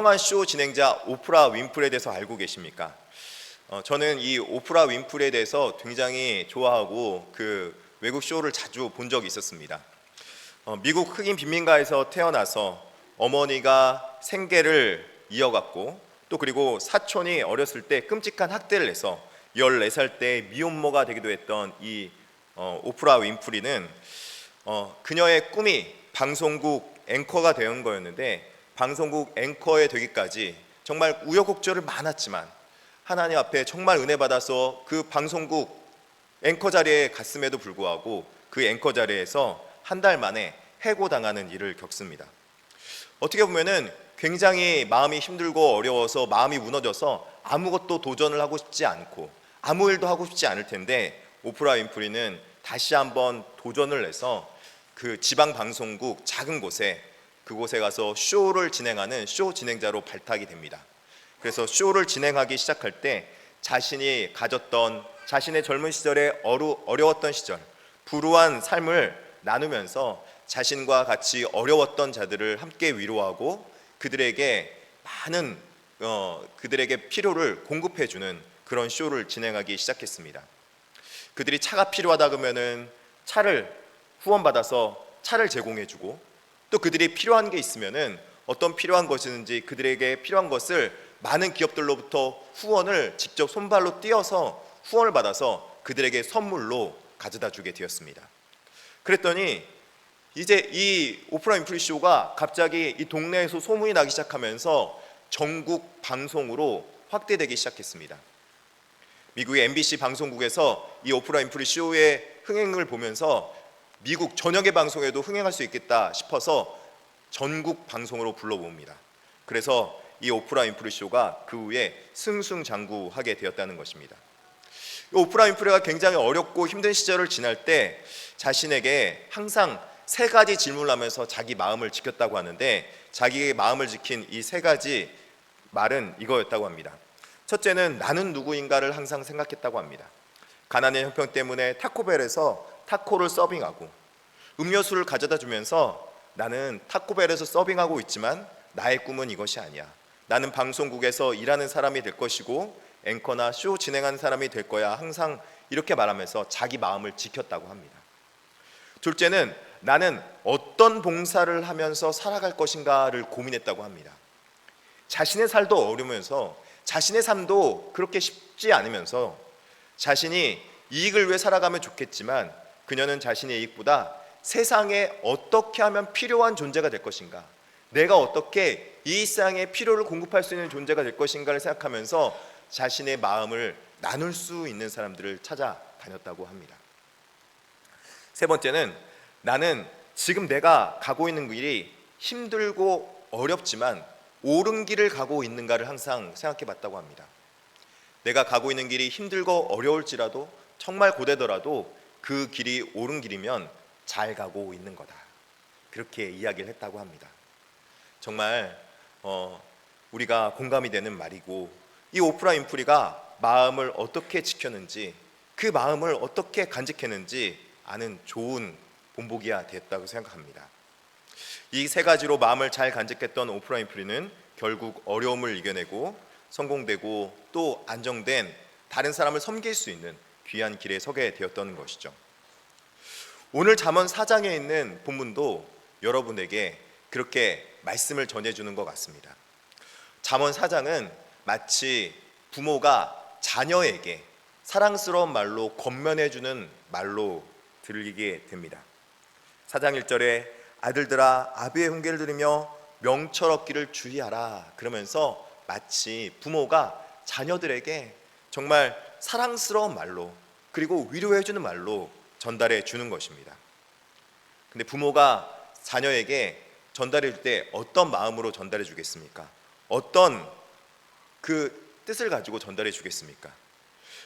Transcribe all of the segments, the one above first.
유명한 쇼 진행자 오프라 윈프레에 대해서 알고 계십니까? 저는 이 오프라 윈프레에 대해서 굉장히 좋아하고 그 외국 쇼를 자주 본 적이 있었습니다. 미국 흑인 빈민가에서 태어나서 어머니가 생계를 이어갔고 또 그리고 사촌이 어렸을 때 끔찍한 학대를 해서 14살 때 미혼모가 되기도 했던 이 오프라 윈프리는 그녀의 꿈이 방송국 앵커가 되는 거였는데 방송국 앵커에 되기까지 정말 우여곡절을 많았지만 하나님 앞에 정말 은혜 받아서 그 방송국 앵커 자리에 갔음에도 불구하고 그 앵커 자리에서 한 달 만에 해고당하는 일을 겪습니다. 어떻게 보면은 굉장히 마음이 힘들고 어려워서 마음이 무너져서 아무것도 도전을 하고 싶지 않고 아무 일도 하고 싶지 않을 텐데 오프라 윈프리는 다시 한번 도전을 해서 그 지방 방송국 작은 곳에 그곳에 가서 쇼를 진행하는 쇼 진행자로 발탁이 됩니다. 그래서 쇼를 진행하기 시작할 때 자신이 가졌던 자신의 젊은 시절에 어려웠던 시절 불우한 삶을 나누면서 자신과 같이 어려웠던 자들을 함께 위로하고 그들에게 많은 그들에게 필요를 공급해주는 그런 쇼를 진행하기 시작했습니다. 그들이 차가 필요하다 그러면은 차를 후원받아서 차를 제공해주고 또 그들이 필요한 게 있으면은 어떤 필요한 것이든지 그들에게 필요한 것을 많은 기업들로부터 후원을 직접 손발로 띄어서 후원을 받아서 그들에게 선물로 가져다 주게 되었습니다. 그랬더니 이제 이 오프라 윈프리 쇼가 갑자기 이 동네에서 소문이 나기 시작하면서 전국 방송으로 확대되기 시작했습니다. 미국의 MBC 방송국에서 이 오프라 윈프리 쇼의 흥행을 보면서 미국 전역의 방송에도 흥행할 수 있겠다 싶어서 전국 방송으로 불러봅니다. 그래서 이 오프라 윈프리 쇼가 그 후에 승승장구하게 되었다는 것입니다. 오프라 윈프리가 굉장히 어렵고 힘든 시절을 지날 때 자신에게 항상 3가지 질문을 하면서 자기 마음을 지켰다고 하는데 자기의 마음을 지킨 이 3가지 말은 이거였다고 합니다. 첫째는 나는 누구인가를 항상 생각했다고 합니다. 가난의 형편 때문에 타코벨에서 타코를 서빙하고 음료수를 가져다 주면서 나는 타코벨에서 서빙하고 있지만 나의 꿈은 이것이 아니야. 나는 방송국에서 일하는 사람이 될 것이고 앵커나 쇼 진행하는 사람이 될 거야. 항상 이렇게 말하면서 자기 마음을 지켰다고 합니다. 둘째는 나는 어떤 봉사를 하면서 살아갈 것인가를 고민했다고 합니다. 자신의 살도 어려우면서 자신의 삶도 그렇게 쉽지 않으면서 자신이 이익을 위해 살아가면 좋겠지만 그녀는 자신의 이익보다 세상에 어떻게 하면 필요한 존재가 될 것인가, 내가 어떻게 이 세상에 필요를 공급할 수 있는 존재가 될 것인가를 생각하면서 자신의 마음을 나눌 수 있는 사람들을 찾아다녔다고 합니다. 세 번째는 나는 지금 내가 가고 있는 길이 힘들고 어렵지만 옳은 길을 가고 있는가를 항상 생각해 봤다고 합니다. 내가 가고 있는 길이 힘들고 어려울지라도 정말 고되더라도 그 길이 옳은 길이면 잘 가고 있는 거다. 그렇게 이야기를 했다고 합니다. 정말 우리가 공감이 되는 말이고 이 오프라 윈프리가 마음을 어떻게 지켰는지 그 마음을 어떻게 간직했는지 아는 좋은 본보기가 됐다고 생각합니다. 이 3가지로 마음을 잘 간직했던 오프라 윈프리는 결국 어려움을 이겨내고 성공되고 또 안정된 다른 사람을 섬길 수 있는 귀한 길에 서게 되었던 것이죠. 오늘 잠언 4장에 있는 본문도 여러분에게 그렇게 말씀을 전해주는 것 같습니다. 잠언 4장은 마치 부모가 자녀에게 사랑스러운 말로 권면해주는 말로 들리게 됩니다. 4장 1절에 아들들아 아비의 훈계를 들으며 명철 얻기를 주의하라 그러면서 마치 부모가 자녀들에게 정말 사랑스러운 말로 그리고 위로해주는 말로 전달해 주는 것입니다. 근데 부모가 자녀에게 전달해 줄 때 어떤 마음으로 전달해 주겠습니까? 어떤 그 뜻을 가지고 전달해 주겠습니까?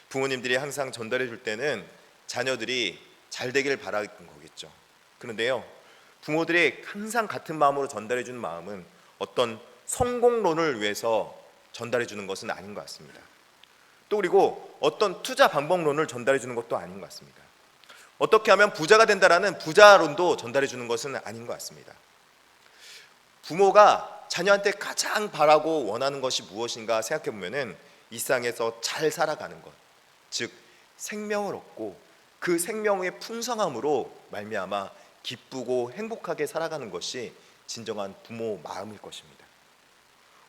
부모님들이 항상 전달해 줄 때는 자녀들이 잘 되기를 바라는 거겠죠. 그런데요, 부모들이 항상 같은 마음으로 전달해 주는 마음은 어떤 성공론을 위해서 전달해 주는 것은 아닌 것 같습니다. 또 그리고 어떤 투자 방법론을 전달해 주는 것도 아닌 것 같습니다. 어떻게 하면 부자가 된다라는 부자론도 전달해 주는 것은 아닌 것 같습니다. 부모가 자녀한테 가장 바라고 원하는 것이 무엇인가 생각해 보면은 이 세상에서 잘 살아가는 것, 즉 생명을 얻고 그 생명의 풍성함으로 말미암아 기쁘고 행복하게 살아가는 것이 진정한 부모 마음일 것입니다.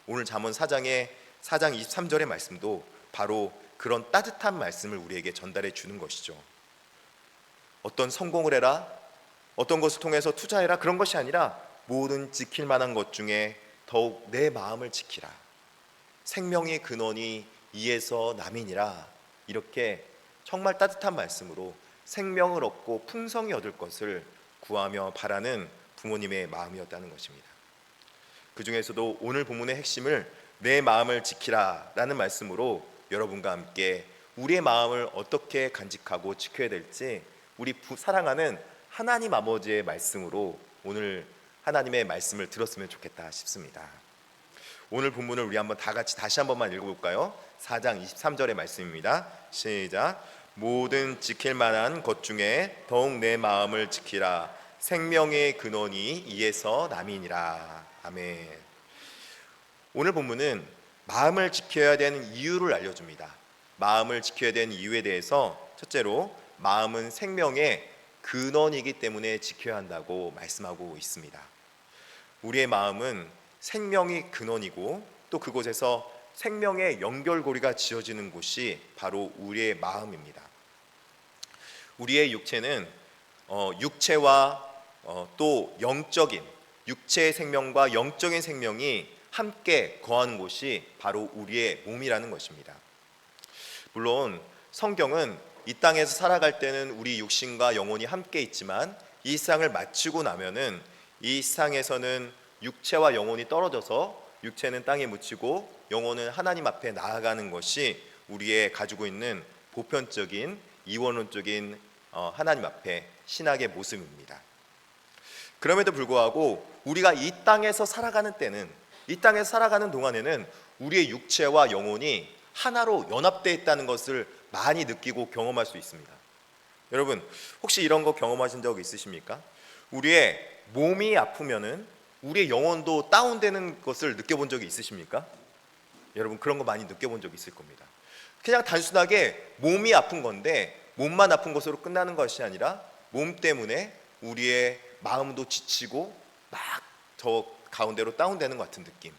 오늘 잠언 4장 23절의 말씀도 바로 그런 따뜻한 말씀을 우리에게 전달해 주는 것이죠. 어떤 성공을 해라, 어떤 것을 통해서 투자해라, 그런 것이 아니라 모든 지킬 만한 것 중에 더욱 내 마음을 지키라. 생명의 근원이 이에서 남이니라. 이렇게 정말 따뜻한 말씀으로 생명을 얻고 풍성히 얻을 것을 구하며 바라는 부모님의 마음이었다는 것입니다. 그 중에서도 오늘 본문의 핵심을 내 마음을 지키라 라는 말씀으로 여러분과 함께 우리의 마음을 어떻게 간직하고 지켜야 될지 우리 사랑하는 하나님 아버지의 말씀으로 오늘 하나님의 말씀을 들었으면 좋겠다 싶습니다. 오늘 본문을 우리 한번 다 같이 다시 한 번만 읽어볼까요? 4장 23절의 말씀입니다. 시작. 모든 지킬 만한 것 중에 더욱 내 마음을 지키라. 생명의 근원이 이에서 남이니라. 아멘. 오늘 본문은 마음을 지켜야 되는 이유를 알려줍니다. 마음을 지켜야 되는 이유에 대해서 첫째로 마음은 생명의 근원이기 때문에 지켜야 한다고 말씀하고 있습니다. 우리의 마음은 생명이 근원이고 또 그곳에서 생명의 연결고리가 지어지는 곳이 바로 우리의 마음입니다. 우리의 육체는 육체와 또 영적인 육체의 생명과 영적인 생명이 함께 거하는 곳이 바로 우리의 몸이라는 것입니다. 물론 성경은 이 땅에서 살아갈 때는 우리 육신과 영혼이 함께 있지만 이 세상을 마치고 나면은 이 세상에서는 육체와 영혼이 떨어져서 육체는 땅에 묻히고 영혼은 하나님 앞에 나아가는 것이 우리의 가지고 있는 보편적인 이원론적인 하나님 앞에 신학의 모습입니다. 그럼에도 불구하고 우리가 이 땅에서 살아가는 때는 이 땅에서 살아가는 동안에는 우리의 육체와 영혼이 하나로 연합되어 있다는 것을 많이 느끼고 경험할 수 있습니다. 여러분 혹시 이런 거 경험하신 적 있으십니까? 우리의 몸이 아프면은 우리의 영혼도 다운되는 것을 느껴본 적이 있으십니까? 여러분 그런 거 많이 느껴본 적 있을 겁니다. 그냥 단순하게 몸이 아픈 건데 몸만 아픈 것으로 끝나는 것이 아니라 몸 때문에 우리의 마음도 지치고 막 저 가운데로 다운되는 것 같은 느낌.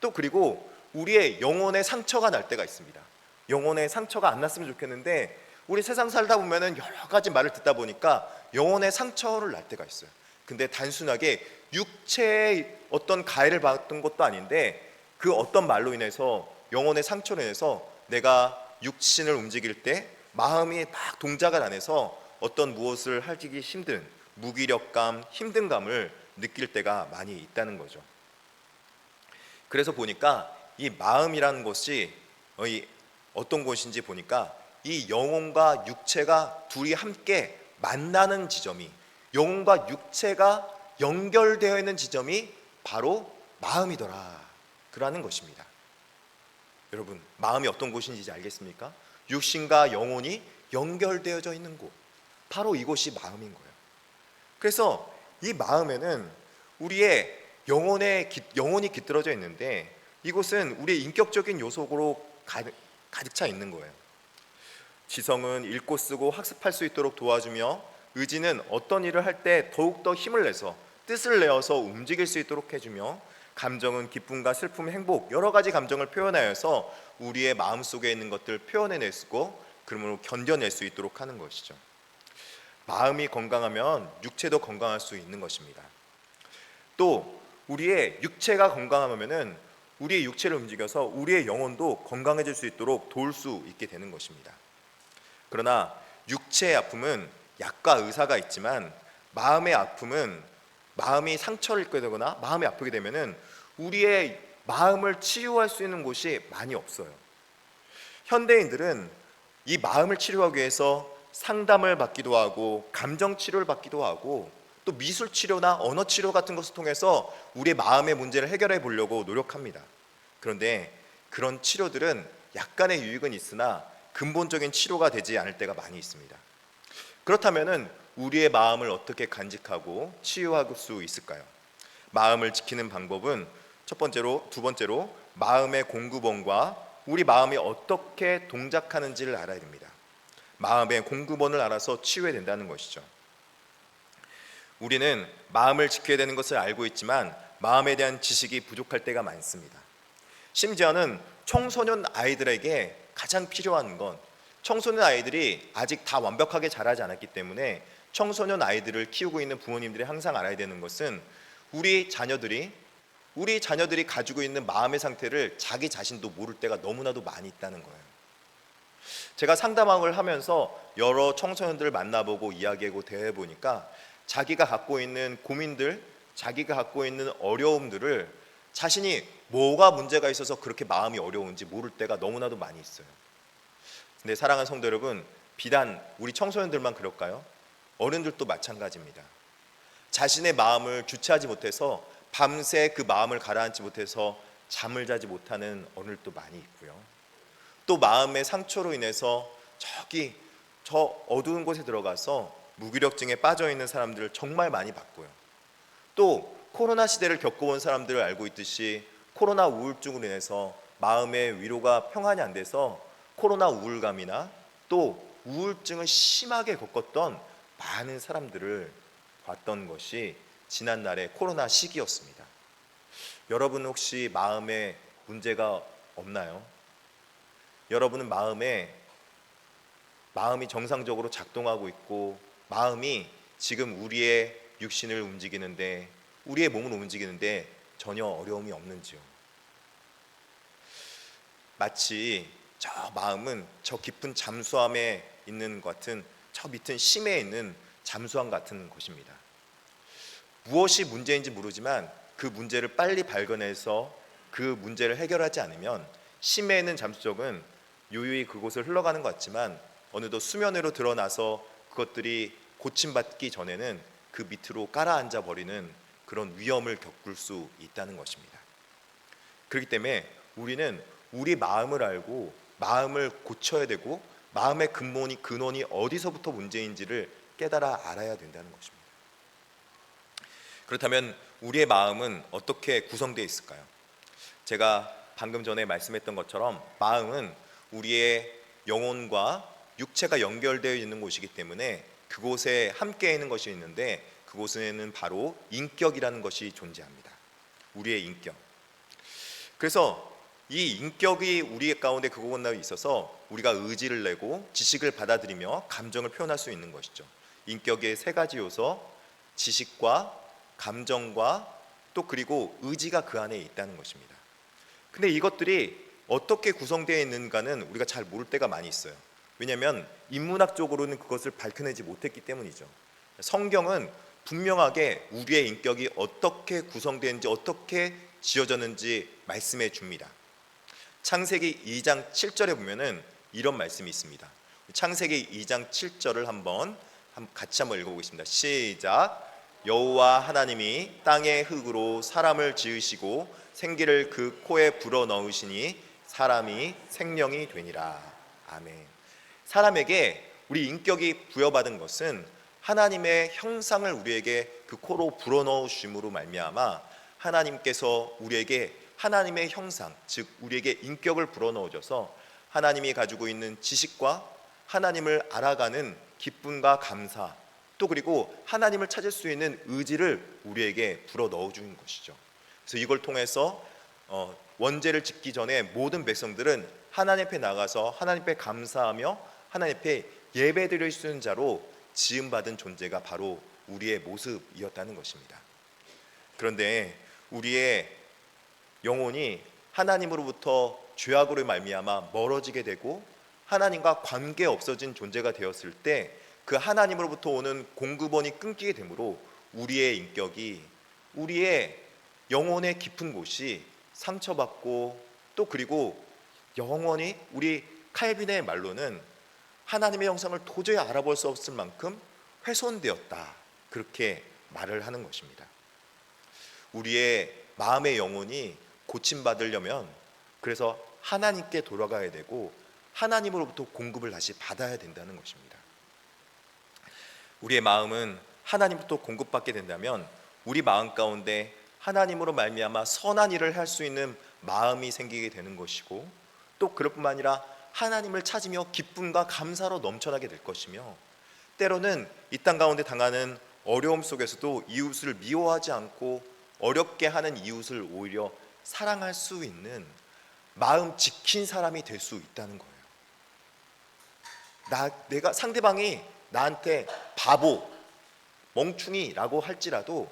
또 그리고 우리의 영혼의 상처가 날 때가 있습니다. 영혼의 상처가 안 났으면 좋겠는데 우리 세상 살다 보면은 여러 가지 말을 듣다 보니까 영혼의 상처를 날 때가 있어요. 근데 단순하게 육체의 어떤 가해를 받은 것도 아닌데 그 어떤 말로 인해서 영혼의 상처로 인해서 내가 육신을 움직일 때 마음이 막 동작을 안 해서 어떤 무엇을 하기 힘든 무기력감, 힘든감을 느낄 때가 많이 있다는 거죠. 그래서 보니까 이 마음이라는 것이 어떤 곳인지 보니까 이 영혼과 육체가 둘이 함께 만나는 지점이 영혼과 육체가 연결되어 있는 지점이 바로 마음이더라 그러는 것입니다. 여러분 마음이 어떤 곳인지 알겠습니까? 육신과 영혼이 연결되어져 있는 곳 바로 이곳이 마음인 거예요. 그래서 이 마음에는 우리의 영혼이 깃들어져 있는데 이곳은 우리의 인격적인 요소로 가득 차 있는 거예요. 지성은 읽고 쓰고 학습할 수 있도록 도와주며 의지는 어떤 일을 할 때 더욱더 힘을 내서 뜻을 내어서 움직일 수 있도록 해주며 감정은 기쁨과 슬픔, 행복 여러 가지 감정을 표현하여서 우리의 마음속에 있는 것들을 표현해낼 수 있고 그러므로 견뎌낼 수 있도록 하는 것이죠. 마음이 건강하면 육체도 건강할 수 있는 것입니다. 또 우리의 육체가 건강하면은 우리의 육체를 움직여서 우리의 영혼도 건강해질 수 있도록 도울 수 있게 되는 것입니다. 그러나 육체의 아픔은 약과 의사가 있지만 마음의 아픔은 마음이 상처를 입게 되거나 마음이 아프게 되면은 우리의 마음을 치유할 수 있는 곳이 많이 없어요. 현대인들은 이 마음을 치료하기 위해서 상담을 받기도 하고 감정 치료를 받기도 하고 또 미술 치료나 언어 치료 같은 것을 통해서 우리의 마음의 문제를 해결해 보려고 노력합니다. 그런데 그런 치료들은 약간의 유익은 있으나 근본적인 치료가 되지 않을 때가 많이 있습니다. 그렇다면은 우리의 마음을 어떻게 간직하고 치유할 수 있을까요? 마음을 지키는 방법은 두 번째로 마음의 공급원과 우리 마음이 어떻게 동작하는지를 알아야 됩니다. 마음의 공급원을 알아서 치유해야 된다는 것이죠. 우리는 마음을 지켜야 되는 것을 알고 있지만 마음에 대한 지식이 부족할 때가 많습니다. 심지어는 청소년 아이들에게 가장 필요한 건, 청소년 아이들이 아직 다 완벽하게 자라지 않았기 때문에 청소년 아이들을 키우고 있는 부모님들이 항상 알아야 되는 것은 우리 자녀들이 가지고 있는 마음의 상태를 자기 자신도 모를 때가 너무나도 많이 있다는 거예요. 제가 상담을 하면서 여러 청소년들을 만나보고 이야기하고 대해보니까 자기가 갖고 있는 고민들, 자기가 갖고 있는 어려움들을 자신이 뭐가 문제가 있어서 그렇게 마음이 어려운지 모를 때가 너무나도 많이 있어요. 근데 사랑하는 성도 여러분, 비단 우리 청소년들만 그럴까요? 어른들도 마찬가지입니다. 자신의 마음을 주체하지 못해서 밤새 그 마음을 가라앉지 못해서 잠을 자지 못하는 어른들도 많이 있고요. 또 마음의 상처로 인해서 저 어두운 곳에 들어가서 무기력증에 빠져 있는 사람들을 정말 많이 봤고요. 또 코로나 시대를 겪어온 사람들을 알고 있듯이 코로나 우울증으로 인해서 마음의 위로가 평안이 안 돼서 코로나 우울감이나 또 우울증을 심하게 겪었던 많은 사람들을 봤던 것이 지난날의 코로나 시기였습니다. 여러분 혹시 마음에 문제가 없나요? 여러분은 마음이 정상적으로 작동하고 있고 마음이 지금 우리의 육신을 움직이는데, 우리의 몸을 움직이는데 전혀 어려움이 없는지요? 마치 저 마음은 저 깊은 잠수함에 있는 것 같은, 저 밑은 심해에 있는 잠수함 같은 것입니다. 무엇이 문제인지 모르지만 그 문제를 빨리 발견해서 그 문제를 해결하지 않으면 심해에 있는 잠수정은 유유히 그곳을 흘러가는 것 같지만 어느덧 수면 위로 드러나서 그것들이 고침받기 전에는 그 밑으로 깔아앉아 버리는 그런 위험을 겪을 수 있다는 것입니다. 그렇기 때문에 우리는 우리 마음을 알고 마음을 고쳐야 되고 마음의 근원이 어디서부터 문제인지를 깨달아 알아야 된다는 것입니다. 그렇다면 우리의 마음은 어떻게 구성되어 있을까요? 제가 방금 전에 말씀했던 것처럼 마음은 우리의 영혼과 육체가 연결되어 있는 곳이기 때문에 그곳에 함께 있는 것이 있는데 그곳에는 바로 인격이라는 것이 존재합니다. 우리의 인격. 그래서 이 인격이 우리 가운데 그곳에 있어서 우리가 의지를 내고 지식을 받아들이며 감정을 표현할 수 있는 것이죠. 인격의 세 가지 요소, 지식과 감정과 또 그리고 의지가 그 안에 있다는 것입니다. 근데 이것들이 어떻게 구성되어 있는가는 우리가 잘 모를 때가 많이 있어요. 왜냐하면 인문학적으로는 그것을 밝혀내지 못했기 때문이죠. 성경은 분명하게 우리의 인격이 어떻게 구성되는지, 어떻게 지어졌는지 말씀해 줍니다. 창세기 2장 7절에 보면은 이런 말씀이 있습니다. 창세기 2장 7절을 같이 한번 읽어보겠습니다. 시작. 여호와 하나님이 땅의 흙으로 사람을 지으시고 생기를 그 코에 불어 넣으시니 사람이 생명이 되니라. 아멘. 사람에게 우리 인격이 부여받은 것은 하나님의 형상을 우리에게 그 코로 불어넣어 주심으로 말미암아 하나님께서 우리에게 하나님의 형상, 즉 우리에게 인격을 불어넣어 줘서 하나님이 가지고 있는 지식과 하나님을 알아가는 기쁨과 감사, 또 그리고 하나님을 찾을 수 있는 의지를 우리에게 불어넣어 주는 것이죠. 그래서 이걸 통해서 원죄를 짓기 전에 모든 백성들은 하나님 앞에 나가서 하나님 앞에 감사하며 하나님 앞에 예배드릴 수 있는 자로 지음받은 존재가 바로 우리의 모습이었다는 것입니다. 그런데 우리의 영혼이 하나님으로부터 죄악으로 말미암아 멀어지게 되고 하나님과 관계 없어진 존재가 되었을 때 그 하나님으로부터 오는 공급원이 끊기게 되므로 우리의 인격이, 우리의 영혼의 깊은 곳이 상처받고 또 그리고 영원히, 우리 칼빈의 말로는 하나님의 형상을 도저히 알아볼 수 없을 만큼 훼손되었다, 그렇게 말을 하는 것입니다. 우리의 마음의 영혼이 고침받으려면 그래서 하나님께 돌아가야 되고 하나님으로부터 공급을 다시 받아야 된다는 것입니다. 우리의 마음은 하나님부터 공급받게 된다면 우리 마음 가운데 하나님으로 말미암아 선한 일을 할 수 있는 마음이 생기게 되는 것이고, 또 그럴 뿐만 아니라 하나님을 찾으며 기쁨과 감사로 넘쳐나게 될 것이며, 때로는 이 땅 가운데 당하는 어려움 속에서도 이웃을 미워하지 않고 어렵게 하는 이웃을 오히려 사랑할 수 있는 마음 지킨 사람이 될 수 있다는 거예요. 내가 상대방이 나한테 바보, 멍충이라고 할지라도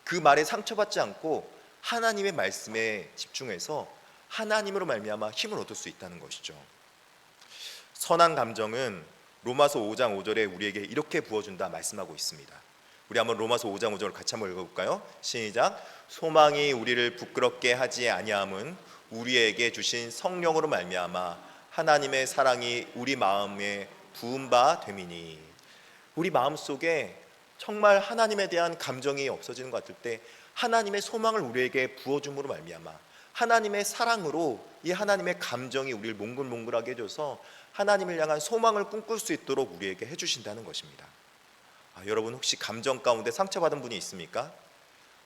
그 말에 상처받지 않고 하나님의 말씀에 집중해서 하나님으로 말미암아 힘을 얻을 수 있다는 것이죠. 선한 감정은 로마서 5장 5절에 우리에게 이렇게 부어준다 말씀하고 있습니다. 우리 한번 로마서 5장 5절을 같이 한번 읽어볼까요? 시작. 소망이 우리를 부끄럽게 하지 아니함은 우리에게 주신 성령으로 말미암아 하나님의 사랑이 우리 마음에 부은 바 됨이니. 우리 마음속에 정말 하나님에 대한 감정이 없어지는 것 같을 때 하나님의 소망을 우리에게 부어줌으로 말미암아 하나님의 사랑으로 이 하나님의 감정이 우리를 몽글몽글하게 해줘서 하나님을 향한 소망을 꿈꿀 수 있도록 우리에게 해주신다는 것입니다. 여러분 혹시 감정 가운데 상처받은 분이 있습니까?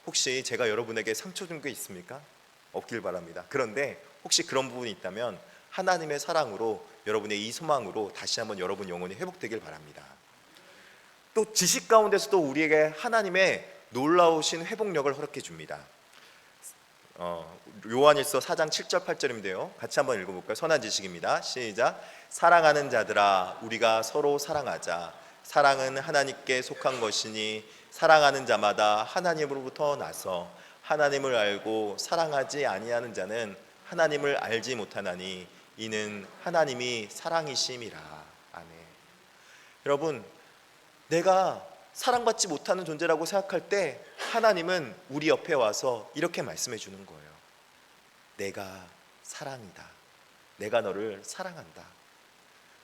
혹시 제가 여러분에게 상처 준 게 있습니까? 없길 바랍니다. 그런데 혹시 그런 부분이 있다면 하나님의 사랑으로 여러분의 이 소망으로 다시 한번 여러분 영혼이 회복되길 바랍니다. 또 지식 가운데서도 우리에게 하나님의 놀라우신 회복력을 허락해 줍니다. 요한일서 4장 7절 8절인데요. 같이 한번 읽어볼까요? 선한 지식입니다. 시작. 사랑하는 자들아 우리가 서로 사랑하자. 사랑은 하나님께 속한 것이니 사랑하는 자마다 하나님으로부터 나서 하나님을 알고 사랑하지 아니하는 자는 하나님을 알지 못하나니 이는 하나님이 사랑이심이라. 아멘. 여러분, 내가 사랑받지 못하는 존재라고 생각할 때 하나님은 우리 옆에 와서 이렇게 말씀해 주는 거예요. 내가 사랑이다. 내가 너를 사랑한다.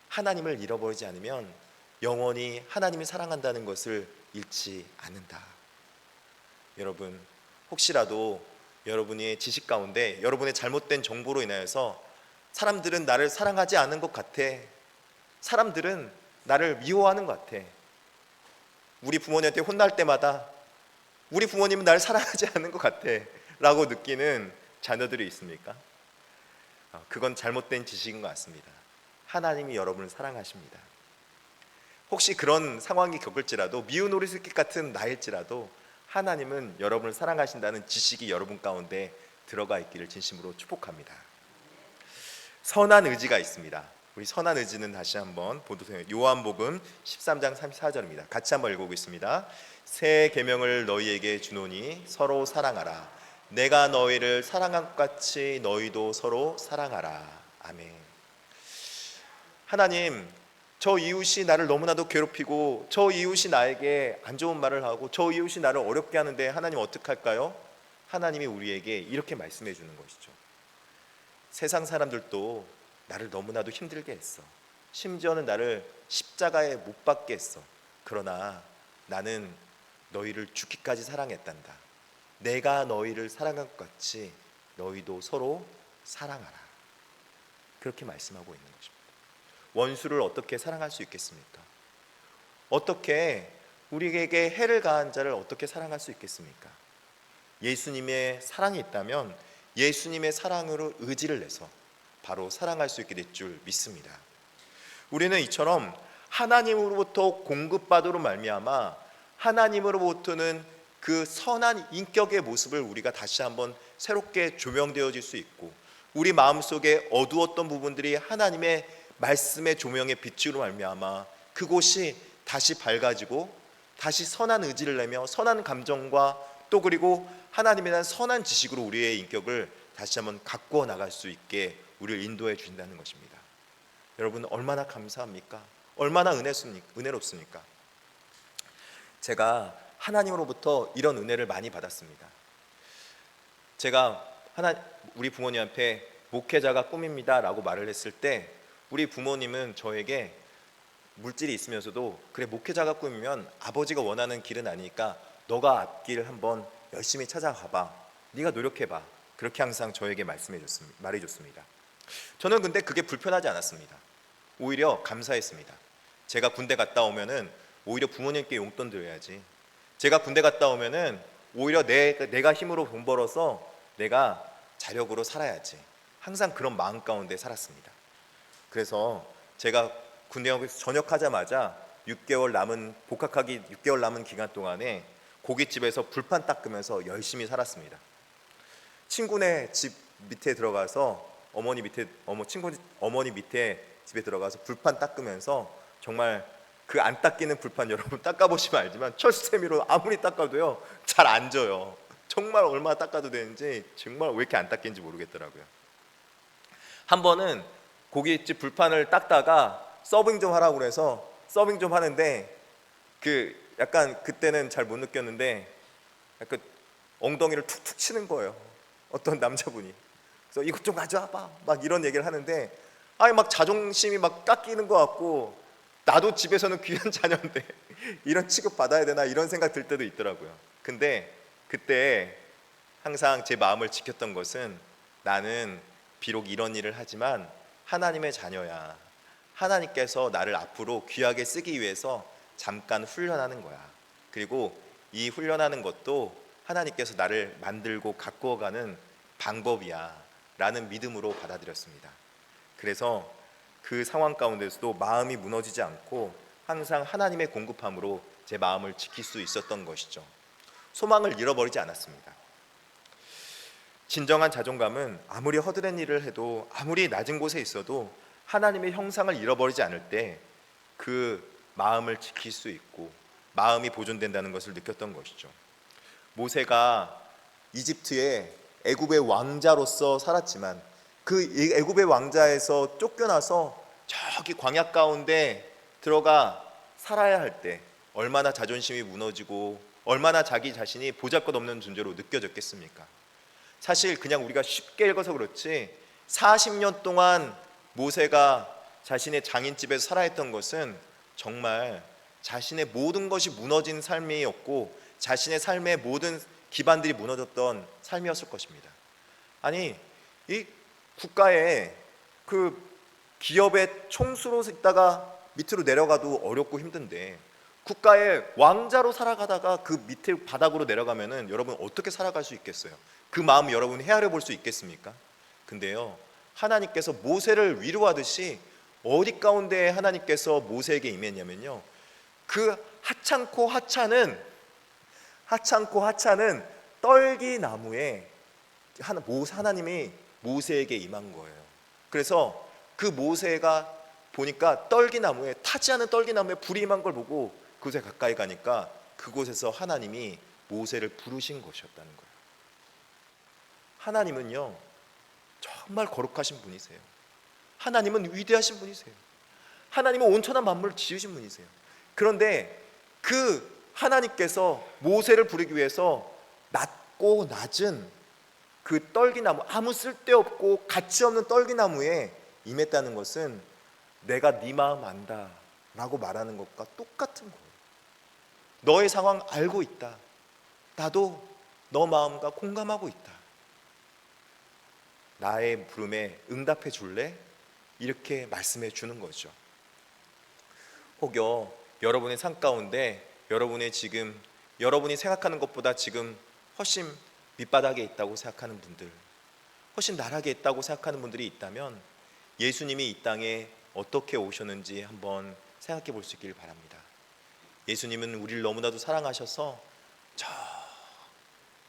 하나님을 잃어버리지 않으면 영원히 하나님이 사랑한다는 것을 잃지 않는다. 여러분, 혹시라도 여러분의 지식 가운데 여러분의 잘못된 정보로 인하여서 사람들은 나를 사랑하지 않은 것 같아, 사람들은 나를 미워하는 것 같아, 우리 부모님한테 혼날 때마다 우리 부모님은 나를 사랑하지 않는 것 같아 라고 느끼는 자녀들이 있습니까? 그건 잘못된 지식인 것 같습니다. 하나님이 여러분을 사랑하십니다. 혹시 그런 상황이 겪을지라도 미운 오리새끼 같은 나일지라도 하나님은 여러분을 사랑하신다는 지식이 여러분 가운데 들어가 있기를 진심으로 축복합니다. 선한 의지가 있습니다. 우리 선한 의지는 다시 한번 보도록 요한복음 13장 34절입니다. 같이 한번 읽어보겠습니다. 새 계명을 너희에게 주노니 서로 사랑하라. 내가 너희를 사랑한 것 같이 너희도 서로 사랑하라. 아멘. 하나님, 저 이웃이 나를 너무나도 괴롭히고 저 이웃이 나에게 안 좋은 말을 하고 저 이웃이 나를 어렵게 하는데 하나님 어떡할까요? 하나님이 우리에게 이렇게 말씀해 주는 것이죠. 세상 사람들도 나를 너무나도 힘들게 했어. 심지어는 나를 십자가에 못 박게 했어. 그러나 나는 너희를 죽기까지 사랑했단다. 내가 너희를 사랑한 것 같이 너희도 서로 사랑하라. 그렇게 말씀하고 있는 것입니다. 원수를 어떻게 사랑할 수 있겠습니까? 어떻게 우리에게 해를 가한 자를 어떻게 사랑할 수 있겠습니까? 예수님의 사랑이 있다면 예수님의 사랑으로 의지를 내서 바로 사랑할 수 있게 될 줄 믿습니다. 우리는 이처럼 하나님으로부터 공급받으로 말미암아 하나님으로부터는 그 선한 인격의 모습을 우리가 다시 한번 새롭게 조명되어질 수 있고, 우리 마음속에 어두웠던 부분들이 하나님의 말씀의 조명의 빛으로 말미암아 그곳이 다시 밝아지고 다시 선한 의지를 내며 선한 감정과 또 그리고 하나님에 대한 선한 지식으로 우리의 인격을 다시 한번 가꾸어 나갈 수 있게 우리를 인도해 주신다는 것입니다. 여러분, 얼마나 감사합니까? 얼마나 은혜롭습니까? 제가 하나님으로부터 이런 은혜를 많이 받았습니다. 제가 우리 부모님한테 목회자가 꿈입니다 라고 말을 했을 때 우리 부모님은 저에게 물질이 있으면서도 그래, 목회자가 꿈이면 아버지가 원하는 길은 아니니까 너가 앞길을 한번 열심히 찾아가봐, 네가 노력해봐, 그렇게 항상 저에게 말해줬습니다. 저는 근데 그게 불편하지 않았습니다. 오히려 감사했습니다. 제가 군대 갔다 오면은 오히려 부모님께 용돈 드려야지, 제가 군대 갔다 오면은 오히려 내가 힘으로 돈 벌어서 내가 자력으로 살아야지. 항상 그런 마음 가운데 살았습니다. 그래서 제가 군대에서 전역하자마자 복학하기 6개월 남은 기간 동안에 고깃집에서 불판 닦으면서 열심히 살았습니다. 친구네 집 밑에 들어가서 어머니 밑에 집에 들어가서 불판 닦으면서, 정말 그 안 닦이는 불판 여러분 닦아보시면 알지만 철수세미로 아무리 닦아도요 잘 안 져요. 정말 얼마나 닦아도 되는지 정말 왜 이렇게 안 닦이는지 모르겠더라고요. 한 번은 고깃집 불판을 닦다가 서빙 좀 하라고 그래서 서빙 좀 하는데, 약간 그때는 잘 못 느꼈는데 약간 엉덩이를 툭툭 치는 거예요, 어떤 남자분이. 그래서 이것 좀 가져와봐 막 이런 얘기를 하는데, 막 자존심이 막 깎이는 것 같고, 나도 집에서는 귀한 자녀인데 이런 취급 받아야 되나 이런 생각 들 때도 있더라고요. 근데 그때 항상 제 마음을 지켰던 것은, 나는 비록 이런 일을 하지만 하나님의 자녀야. 하나님께서 나를 앞으로 귀하게 쓰기 위해서 잠깐 훈련하는 거야. 그리고 이 훈련하는 것도 하나님께서 나를 만들고 가꾸어가는 방법이야 라는 믿음으로 받아들였습니다. 그래서 그 상황 가운데서도 마음이 무너지지 않고 항상 하나님의 공급함으로 제 마음을 지킬 수 있었던 것이죠. 소망을 잃어버리지 않았습니다. 진정한 자존감은 아무리 허드렛 일을 해도, 아무리 낮은 곳에 있어도 하나님의 형상을 잃어버리지 않을 때 그 마음을 지킬 수 있고 마음이 보존된다는 것을 느꼈던 것이죠. 모세가 이집트의 애굽의 왕자로서 살았지만, 그 애굽의 왕자에서 쫓겨나서 저기 광야 가운데 들어가 살아야 할 때 얼마나 자존심이 무너지고 얼마나 자기 자신이 보잘것없는 존재로 느껴졌겠습니까? 사실 그냥 우리가 쉽게 읽어서 그렇지 40년 동안 모세가 자신의 장인집에서 살아했던 것은 정말 자신의 모든 것이 무너진 삶이었고, 자신의 삶의 모든 기반들이 무너졌던 삶이었을 것입니다. 아니, 이 국가에 그 기업의 총수로 있다가 밑으로 내려가도 어렵고 힘든데, 국가의 왕자로 살아가다가 그 밑에 바닥으로 내려가면은 여러분 어떻게 살아갈 수 있겠어요? 그 마음 여러분 헤아려 볼 수 있겠습니까? 근데요, 하나님께서 모세를 위로하듯이 어디 가운데 하나님께서 모세에게 임했냐면요, 그 하찮고 하찮은 떨기나무에 하나님이 모세에게 임한 거예요. 그래서 그 모세가 보니까 떨기나무에, 타지 않은 떨기나무에 불이 임한 걸 보고 그곳에 가까이 가니까 그곳에서 하나님이 모세를 부르신 것이었다는 거예요. 하나님은요 정말 거룩하신 분이세요. 하나님은 위대하신 분이세요. 하나님은 온천한 만물을 지으신 분이세요. 그런데 그 하나님께서 모세를 부르기 위해서 낮고 낮은 그 떨기나무, 아무 쓸데없고 가치없는 떨기나무에 임했다는 것은 내가 네 마음 안다 라고 말하는 것과 똑같은 거예요. 너의 상황 알고 있다. 나도 너 마음과 공감하고 있다. 나의 부름에 응답해 줄래? 이렇게 말씀해 주는 거죠. 혹여 여러분의 삶 가운데 여러분이 생각하는 것보다 지금 훨씬 밑바닥에 있다고 생각하는 분들, 훨씬 나락에 있다고 생각하는 분들이 있다면, 예수님이 이 땅에 어떻게 오셨는지 한번 생각해 볼 수 있길 바랍니다. 예수님은 우리를 너무나도 사랑하셔서 저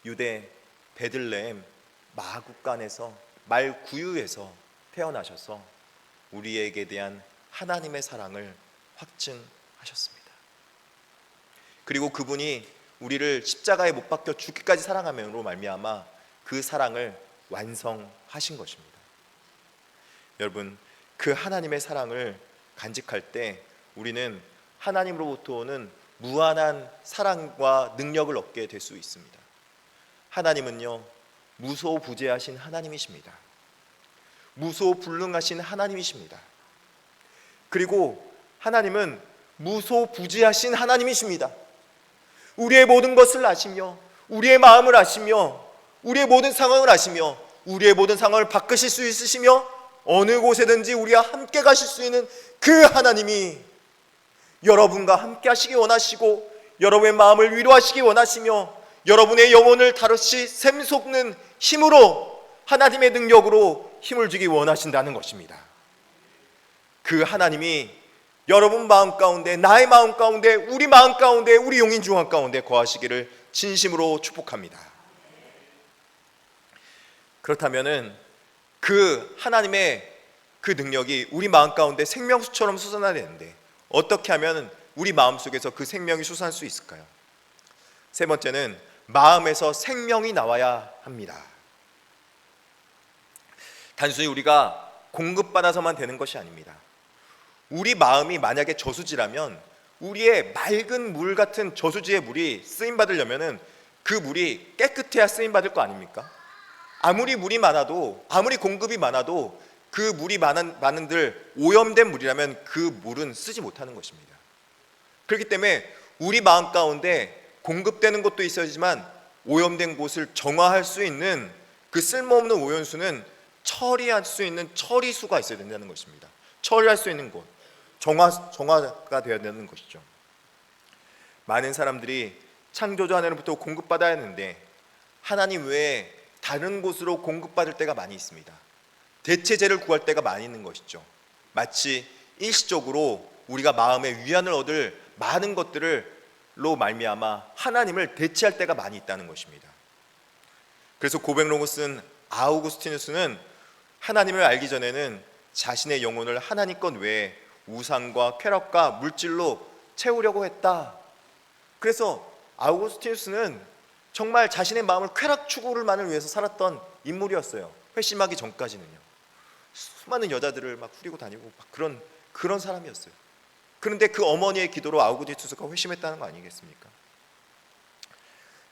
유대 베들레헴 마구간에서 말구유에서 태어나셔서 우리에게 대한 하나님의 사랑을 확증하셨습니다. 그리고 그분이 우리를 십자가에 못 박혀 죽기까지 사랑함으로 말미암아 그 사랑을 완성하신 것입니다. 여러분, 그 하나님의 사랑을 간직할 때 우리는 하나님으로부터 오는 무한한 사랑과 능력을 얻게 될 수 있습니다. 하나님은요 무소부재하신 하나님이십니다. 무소불능하신 하나님이십니다. 그리고 하나님은 무소부재하신 하나님이십니다. 우리의 모든 것을 아시며 우리의 마음을 아시며 우리의 모든 상황을 아시며 우리의 모든 상황을 바꾸실 수 있으시며 어느 곳에든지 우리와 함께 가실 수 있는 그 하나님이 여러분과 함께 하시기 원하시고 여러분의 마음을 위로하시기 원하시며 여러분의 영혼을 다시 샘솟는 힘으로, 하나님의 능력으로 힘을 주기 원하신다는 것입니다. 그 하나님이 여러분 마음 가운데, 나의 마음 가운데, 우리 마음 가운데, 우리 용인 중앙 가운데 거하시기를 진심으로 축복합니다. 그렇다면은 그 하나님의 그 능력이 우리 마음 가운데 생명수처럼 솟아나야 되는데, 어떻게 하면 우리 마음속에서 그 생명이 솟아날 수 있을까요? 세 번째는 마음에서 생명이 나와야 합니다. 단순히 우리가 공급받아서만 되는 것이 아닙니다. 우리 마음이 만약에 저수지라면 우리의 맑은 물 같은 저수지의 물이 쓰임받으려면 그 물이 깨끗해야 쓰임받을 거 아닙니까? 아무리 물이 많아도, 아무리 공급이 많아도 그 물이 많은들 오염된 물이라면 그 물은 쓰지 못하는 것입니다. 그렇기 때문에 우리 마음 가운데 공급되는 곳도 있어야지만 오염된 곳을 정화할 수 있는, 그 쓸모없는 오염수는 처리할 수 있는 처리수가 있어야 된다는 것입니다. 처리할 수 있는 곳, 정화가 되어야 되는 것이죠. 많은 사람들이 창조주 하나님부터 공급받아야 하는데 하나님 외에 다른 곳으로 공급받을 때가 많이 있습니다. 대체제를 구할 때가 많이 있는 것이죠. 마치 일시적으로 우리가 마음의 위안을 얻을 많은 것들로 말미암아 하나님을 대체할 때가 많이 있다는 것입니다. 그래서 고백록을 쓴 아우구스티누스는 하나님을 알기 전에는 자신의 영혼을 하나님 것 외에 우상과 쾌락과 물질로 채우려고 했다. 그래서 아우구스티누스는 정말 자신의 마음을 쾌락 추구를만을 위해서 살았던 인물이었어요. 회심하기 전까지는요. 수많은 여자들을 막 후리고 다니고 막 그런 사람이었어요. 그런데 그 어머니의 기도로 아우구스티누스가 회심했다는 거 아니겠습니까?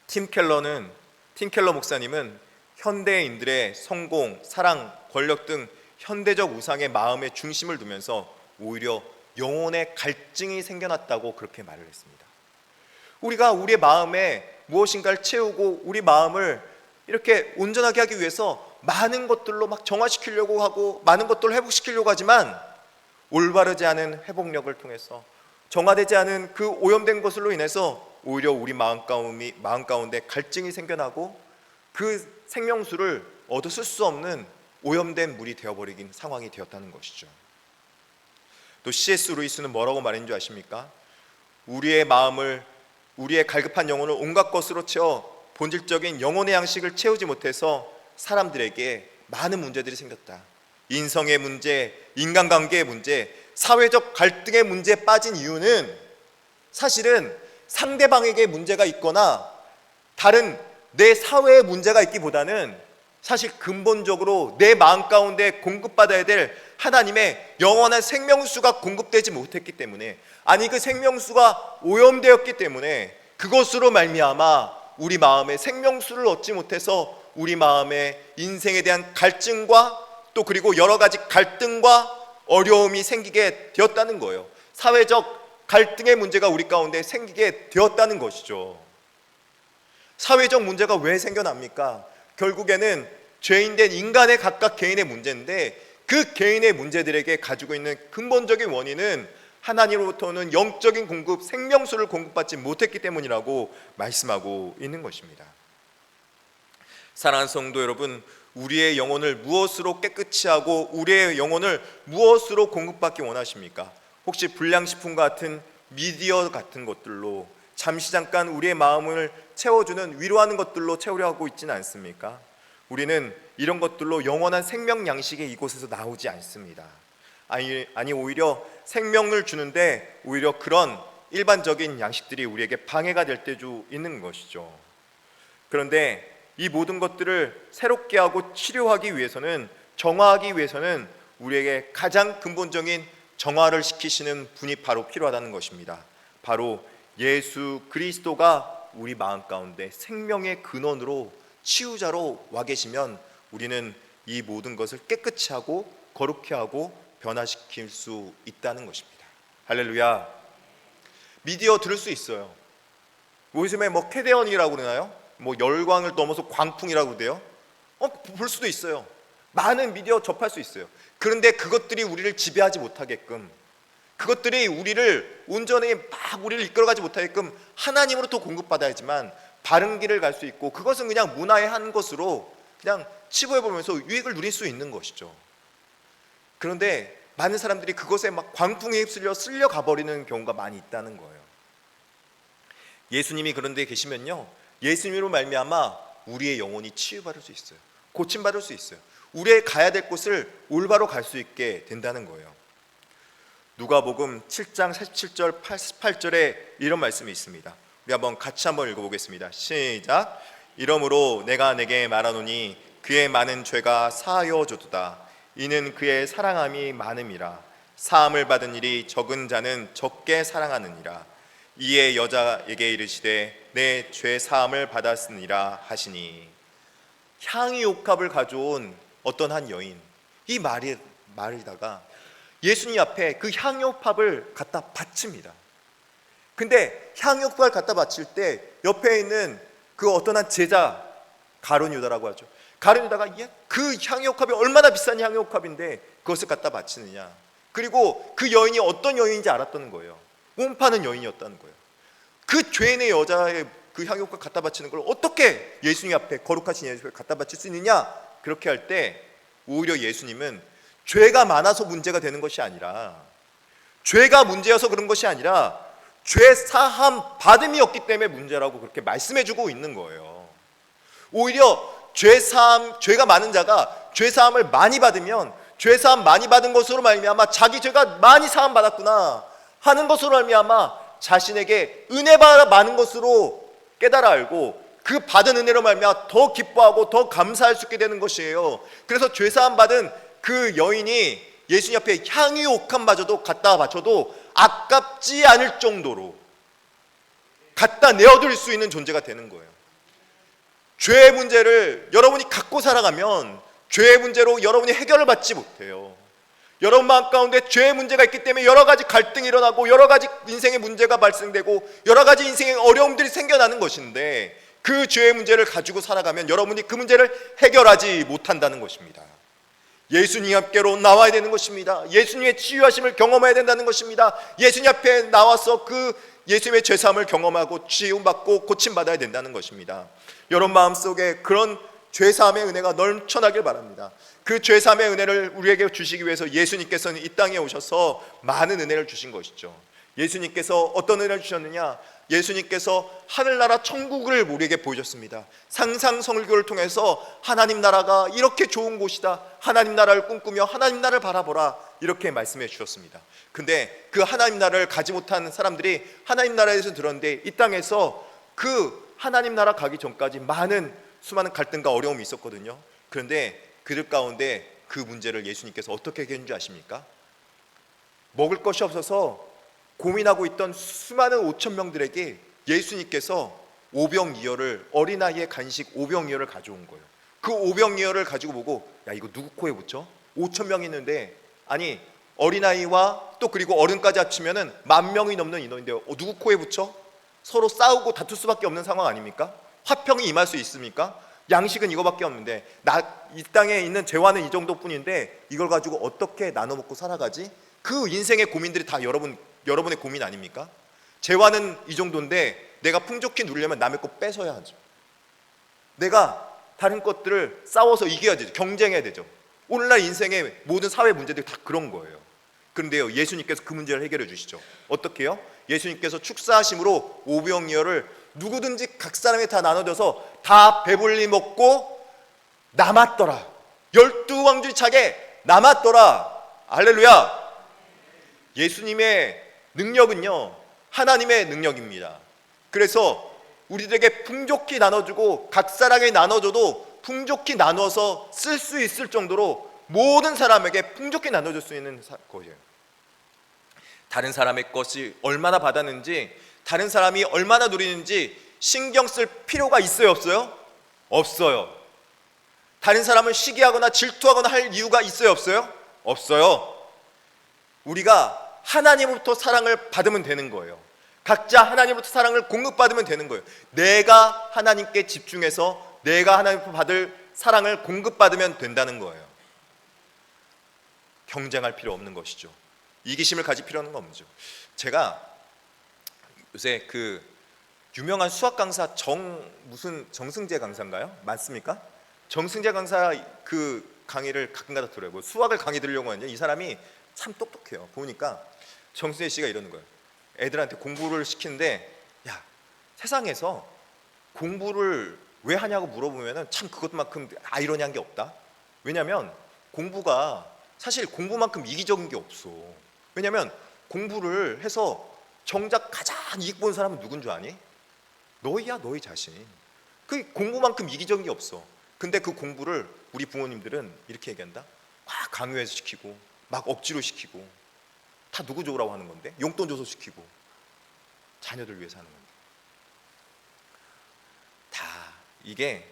팀 켈러 목사님은 현대인들의 성공, 사랑, 권력 등 현대적 우상의 마음의 중심을 두면서 오히려 영혼의 갈증이 생겨났다고 그렇게 말을 했습니다. 우리가 우리의 마음에 무엇인가를 채우고 우리 마음을 이렇게 온전하게 하기 위해서 많은 것들로 막 정화시키려고 하고 많은 것들을 회복시키려고 하지만 올바르지 않은 회복력을 통해서 정화되지 않은 그 오염된 것으로 인해서 오히려 우리 마음 가운데 갈증이 생겨나고 그 생명수를 얻어 쓸 수 없는 오염된 물이 되어버리긴 상황이 되었다는 것이죠. 또 C.S. 루이스는 뭐라고 말했는 줄 아십니까? 우리의 마음을, 우리의 갈급한 영혼을 온갖 것으로 채워 본질적인 영혼의 양식을 채우지 못해서 사람들에게 많은 문제들이 생겼다. 인성의 문제, 인간관계의 문제, 사회적 갈등의 문제에 빠진 이유는 사실은 상대방에게 문제가 있거나 다른 내 사회에 문제가 있기보다는 사실 근본적으로 내 마음 가운데 공급받아야 될 하나님의 영원한 생명수가 공급되지 못했기 때문에, 아니 그 생명수가 오염되었기 때문에 그것으로 말미암아 우리 마음에 생명수를 얻지 못해서 우리 마음에 인생에 대한 갈증과 또 그리고 여러 가지 갈등과 어려움이 생기게 되었다는 거예요. 사회적 갈등의 문제가 우리 가운데 생기게 되었다는 것이죠. 사회적 문제가 왜 생겨납니까? 결국에는 죄인된 인간의 각각 개인의 문제인데 그 개인의 문제들에게 가지고 있는 근본적인 원인은 하나님으로부터 오는 영적인 공급, 생명수를 공급받지 못했기 때문이라고 말씀하고 있는 것입니다. 사랑하는 성도 여러분, 우리의 영혼을 무엇으로 깨끗이 하고 우리의 영혼을 무엇으로 공급받기 원하십니까? 혹시 불량식품 같은 미디어 같은 것들로 잠시 잠깐 우리의 마음을 채워주는, 위로하는 것들로 채우려 하고 있지는 않습니까? 우리는 이런 것들로 영원한 생명 양식이 이곳에서 나오지 않습니다. 아니 오히려 생명을 주는데 오히려 그런 일반적인 양식들이 우리에게 방해가 될 때도 있는 것이죠. 그런데 이 모든 것들을 새롭게 하고 치료하기 위해서는, 정화하기 위해서는 우리에게 가장 근본적인 정화를 시키시는 분이 바로 필요하다는 것입니다. 바로 예수 그리스도가 우리 마음 가운데 생명의 근원으로, 치유자로 와 계시면 우리는 이 모든 것을 깨끗이 하고 거룩히 하고 변화시킬 수 있다는 것입니다. 할렐루야. 미디어 들을 수 있어요. 요즘에 뭐 캐대언이라고 그러나요? 뭐 열광을 넘어서 광풍이라고 그러대요. 볼 수도 있어요. 많은 미디어 접할 수 있어요. 그런데 그것들이 우리를 지배하지 못하게끔, 그것들이 우리를 온전히 막 우리를 이끌어가지 못하게끔 하나님으로부터 공급받아야지만 바른 길을 갈 수 있고 그것은 그냥 문화의 한 것으로 그냥 치부해 보면서 유익을 누릴 수 있는 것이죠. 그런데 많은 사람들이 그것에 막 광풍에 휩쓸려 쓸려가 버리는 경우가 많이 있다는 거예요. 예수님이 그런 데 계시면요, 예수님으로 말미암아 우리의 영혼이 치유받을 수 있어요. 고침받을 수 있어요. 우리의 가야 될 곳을 올바로 갈 수 있게 된다는 거예요. 누가복음 7장 47절 88절에 이런 말씀이 있습니다. 우리 같이 한번 읽어보겠습니다. 시작. 이러므로 내가 내게 말하노니 그의 많은 죄가 사하여져도다. 이는 그의 사랑함이 많음이라. 사함을 받은 일이 적은 자는 적게 사랑하느니라. 이에 여자에게 이르시되 내 죄 사함을 받았으니라 하시니. 향유옥합을 가져온 어떤 한 여인, 이 말이다가 예수님 앞에 그 향유옥합을 갖다 바칩니다. 근데 향유옥합을 갖다 바칠 때 옆에 있는 그 어떤 한 제자, 가룟 유다라고 하죠. 가룟 유다가 그 향유옥합이 얼마나 비싼 향유옥합인데 그것을 갖다 바치느냐. 그리고 그 여인이 어떤 여인인지 알았다는 거예요. 몸 파는 여인이었다는 거예요. 그 죄인의 여자의 그 향유옥합 갖다 바치는 걸 어떻게 예수님 앞에 거룩하신 예수님을 갖다 바칠 수 있느냐. 그렇게 할 때 오히려 예수님은 죄가 많아서 문제가 되는 것이 아니라, 죄가 문제여서 그런 것이 아니라 죄 사함 받음이 없기 때문에 문제라고 그렇게 말씀해주고 있는 거예요. 오히려 죄가 많은 자가 죄 사함을 많이 받으면 죄 사함 많이 받은 것으로 말미암아 자기 죄가 많이 사함 받았구나 하는 것으로 말미암아 자신에게 은혜가 많은 것으로 깨달아 알고 그 받은 은혜로 말미암아 더 기뻐하고 더 감사할 수 있게 되는 것이에요. 그래서 죄 사함 받은 그 여인이 예수님 앞에 향유옥합마저도 갖다 바쳐도 아깝지 않을 정도로 갖다 내어드릴 수 있는 존재가 되는 거예요. 죄의 문제를 여러분이 갖고 살아가면 죄의 문제로 여러분이 해결을 받지 못해요. 여러분 마음 가운데 죄의 문제가 있기 때문에 여러 가지 갈등이 일어나고 여러 가지 인생의 문제가 발생되고 여러 가지 인생의 어려움들이 생겨나는 것인데, 그 죄의 문제를 가지고 살아가면 여러분이 그 문제를 해결하지 못한다는 것입니다. 예수님 앞께로 나와야 되는 것입니다. 예수님의 치유하심을 경험해야 된다는 것입니다. 예수님 앞에 나와서 그 예수님의 죄사함을 경험하고 치유받고 고침받아야 된다는 것입니다. 여러분 마음속에 그런 죄사함의 은혜가 넘쳐나길 바랍니다. 그 죄사함의 은혜를 우리에게 주시기 위해서 예수님께서는 이 땅에 오셔서 많은 은혜를 주신 것이죠. 예수님께서 어떤 은혜를 주셨느냐? 예수님께서 하늘나라 천국을 우리에게 보여줬습니다. 상상 설교를 통해서 하나님 나라가 이렇게 좋은 곳이다, 하나님 나라를 꿈꾸며 하나님 나라를 바라보라, 이렇게 말씀해 주셨습니다. 근데 그 하나님 나라를 가지 못한 사람들이 하나님 나라에 대해서 들었는데 이 땅에서 그 하나님 나라 가기 전까지 수많은 갈등과 어려움이 있었거든요. 그런데 그들 가운데 그 문제를 예수님께서 어떻게 해결했는지 아십니까? 먹을 것이 없어서 고민하고 있던 수많은 5천 명들에게 예수님께서 오병이어를, 어린아이의 간식 오병이어를 가져온 거예요. 그 오병이어를 가지고 보고, 야, 이거 누구 코에 붙여? 5천 명이 있는데, 아니 어린아이와 또 그리고 어른까지 합치면은 10,000명이 넘는 인원인데 누구 코에 붙여? 서로 싸우고 다툴 수밖에 없는 상황 아닙니까? 화평이 임할 수 있습니까? 양식은 이거밖에 없는데, 이 땅에 있는 재화는 이 정도뿐인데 이걸 가지고 어떻게 나눠 먹고 살아가지? 그 인생의 고민들이 다 여러분의 고민 아닙니까? 재화는 이 정도인데 내가 풍족히 누리려면 남의 거 뺏어야 하죠. 내가 다른 것들을 싸워서 이겨야 되죠. 경쟁해야 되죠. 오늘날 인생의 모든 사회 문제들이 다 그런 거예요. 그런데요, 예수님께서 그 문제를 해결해 주시죠. 어떻게 해요? 예수님께서 축사하심으로 오병이어를 누구든지 각 사람이 다 나눠줘서 다 배불리 먹고 남았더라. 12왕줄 차게 남았더라. 할렐루야. 예수님의 능력은요, 하나님의 능력입니다. 그래서 우리들에게 풍족히 나눠주고 각 사람에게 나눠줘도 풍족히 나눠서 쓸 수 있을 정도로 모든 사람에게 풍족히 나눠줄 수 있는 거예요. 다른 사람의 것이 얼마나 받았는지, 다른 사람이 얼마나 누리는지 신경 쓸 필요가 있어요, 없어요? 없어요. 다른 사람을 시기하거나 질투하거나 할 이유가 있어요, 없어요? 없어요. 우리가 하나님으로부터 사랑을 받으면 되는 거예요. 각자 하나님으로부터 사랑을 공급받으면 되는 거예요. 내가 하나님께 집중해서 내가 하나님으로부터 받을 사랑을 공급받으면 된다는 거예요. 경쟁할 필요 없는 것이죠. 이기심을 가질 필요는 없죠. 제가 요새 유명한 수학 강사 무슨 정승재 강사인가요? 맞습니까? 정승재 강사 그 강의를 가끔가다 들어요. 뭐 수학을 강의 들으려고 하는데 이 사람이 참 똑똑해요. 보니까 정승재 씨가 이러는 거예요. 애들한테 공부를 시키는데, 야, 세상에서 공부를 왜 하냐고 물어보면은 참 그것만큼 아이러니한 게 없다. 왜냐면 공부가 사실 공부만큼 이기적인 게 없어. 왜냐면 공부를 해서 정작 가장 이익 보는 사람은 누군 줄 아니? 너희야, 너희 자신. 그 공부만큼 이기적인 게 없어. 근데 그 공부를 우리 부모님들은 이렇게 얘기한다. 막 강요해서 시키고 막 억지로 시키고, 다 누구 좋으라고 하는 건데? 용돈 줘서 시키고 자녀들 위해서 하는 건데. 다 이게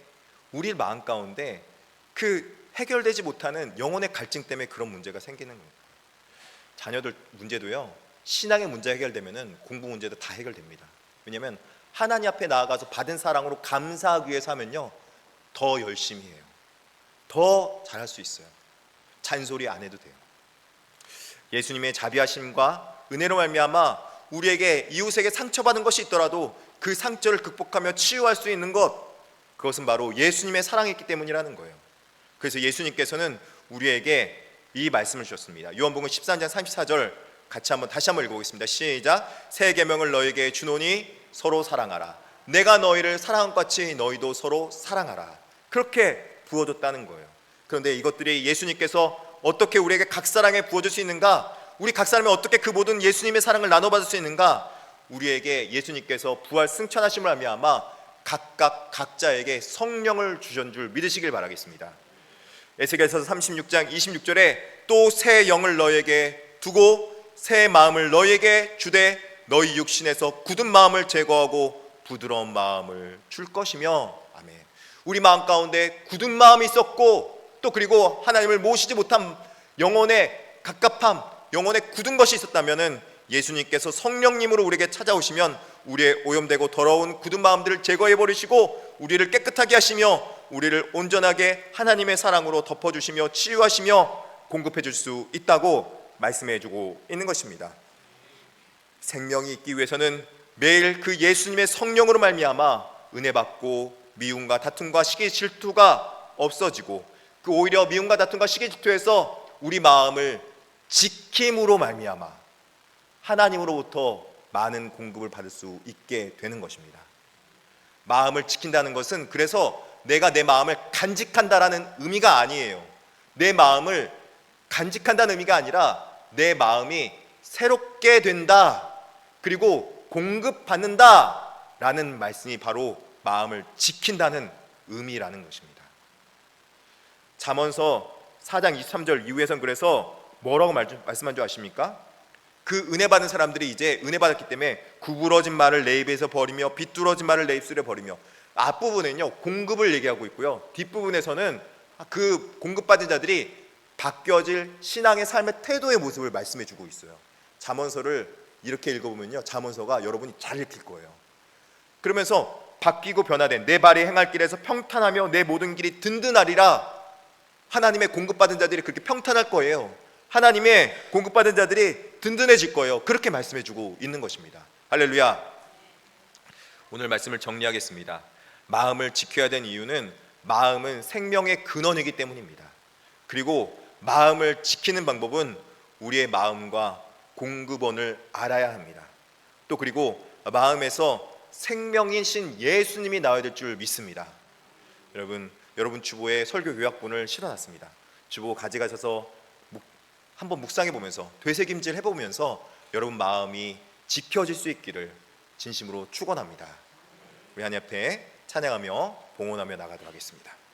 우리 마음 가운데 그 해결되지 못하는 영혼의 갈증 때문에 그런 문제가 생기는 거예요. 자녀들 문제도요, 신앙의 문제 해결되면은 공부 문제도 다 해결됩니다. 왜냐하면 하나님 앞에 나아가서 받은 사랑으로 감사하기 위해서 하면요, 더 열심히 해요. 더 잘할 수 있어요. 잔소리 안 해도 돼요. 예수님의 자비하심과 은혜로 말미암아 우리에게 이웃에게 상처받은 것이 있더라도 그 상처를 극복하며 치유할 수 있는 것, 그것은 바로 예수님의 사랑이기 때문이라는 거예요. 그래서 예수님께서는 우리에게 이 말씀을 주셨습니다. 요한복음 13장 34절 다시 한번 읽어보겠습니다. 시작. 새 계명을 너에게 주노니 서로 사랑하라. 내가 너희를 사랑한 것 같이 너희도 서로 사랑하라. 그렇게 부어줬다는 거예요. 그런데 이것들이 예수님께서 어떻게 우리에게 각사랑에 부어줄 수 있는가? 우리 각사람이 어떻게 그 모든 예수님의 사랑을 나눠받을 수 있는가? 우리에게 예수님께서 부활 승천하심을 하며 각각 각자에게 성령을 주신 줄 믿으시길 바라겠습니다. 에스겔서 36장 26절에 또 새 영을 너희에게 두고 새 마음을 너희에게 주되 너희 육신에서 굳은 마음을 제거하고 부드러운 마음을 줄 것이며. 아멘. 우리 마음 가운데 굳은 마음이 있었고, 또 그리고 하나님을 모시지 못한 영혼의 갑갑함, 영혼의 굳은 것이 있었다면은 예수님께서 성령님으로 우리에게 찾아오시면 우리의 오염되고 더러운 굳은 마음들을 제거해 버리시고 우리를 깨끗하게 하시며 우리를 온전하게 하나님의 사랑으로 덮어주시며 치유하시며 공급해 줄 수 있다고 말씀해 주고 있는 것입니다. 생명이 있기 위해서는 매일 그 예수님의 성령으로 말미암아 은혜 받고 미움과 다툼과 시기 질투가 없어지고, 그 오히려 미움과 다툼과 시기 질투에서 우리 마음을 지킴으로 말미암아 하나님으로부터 많은 공급을 받을 수 있게 되는 것입니다. 마음을 지킨다는 것은 그래서 내가 내 마음을 간직한다라는 의미가 아니에요. 내 마음을 간직한다는 의미가 아니라 내 마음이 새롭게 된다, 그리고 공급받는다 라는 말씀이 바로 마음을 지킨다는 의미라는 것입니다. 잠언서 4장 23절 이후에선 그래서 뭐라고 말씀한 줄 아십니까? 그 은혜 받은 사람들이 이제 은혜 받았기 때문에 구부러진 말을 내 입에서 버리며 비뚤어진 말을 내 입술에 버리며, 앞부분은요 공급을 얘기하고 있고요, 뒷부분에서는 그 공급받은 자들이 바뀌어질 신앙의 삶의 태도의 모습을 말씀해 주고 있어요. 잠언서를 이렇게 읽어보면요, 잠언서가 여러분이 잘 읽힐 거예요. 그러면서 바뀌고 변화된 내 발이 행할 길에서 평탄하며 내 모든 길이 든든하리라. 하나님의 공급받은 자들이 그렇게 평탄할 거예요. 하나님의 공급받은 자들이 든든해질 거예요. 그렇게 말씀해 주고 있는 것입니다. 할렐루야. 오늘 말씀을 정리하겠습니다. 마음을 지켜야 되는 이유는 마음은 생명의 근원이기 때문입니다. 그리고 마음을 지키는 방법은 우리의 마음과 공급원을 알아야 합니다. 또 그리고 마음에서 생명인 신 예수님이 나와야 될 줄 믿습니다. 여러분 주보에 설교 요약본을 실어놨습니다. 주보 가져가셔서 한번 묵상해 보면서 되새김질 해보면서 여러분 마음이 지켜질 수 있기를 진심으로 축원합니다. 우리 하나님 앞에 찬양하며 봉헌하며 나가도록 하겠습니다.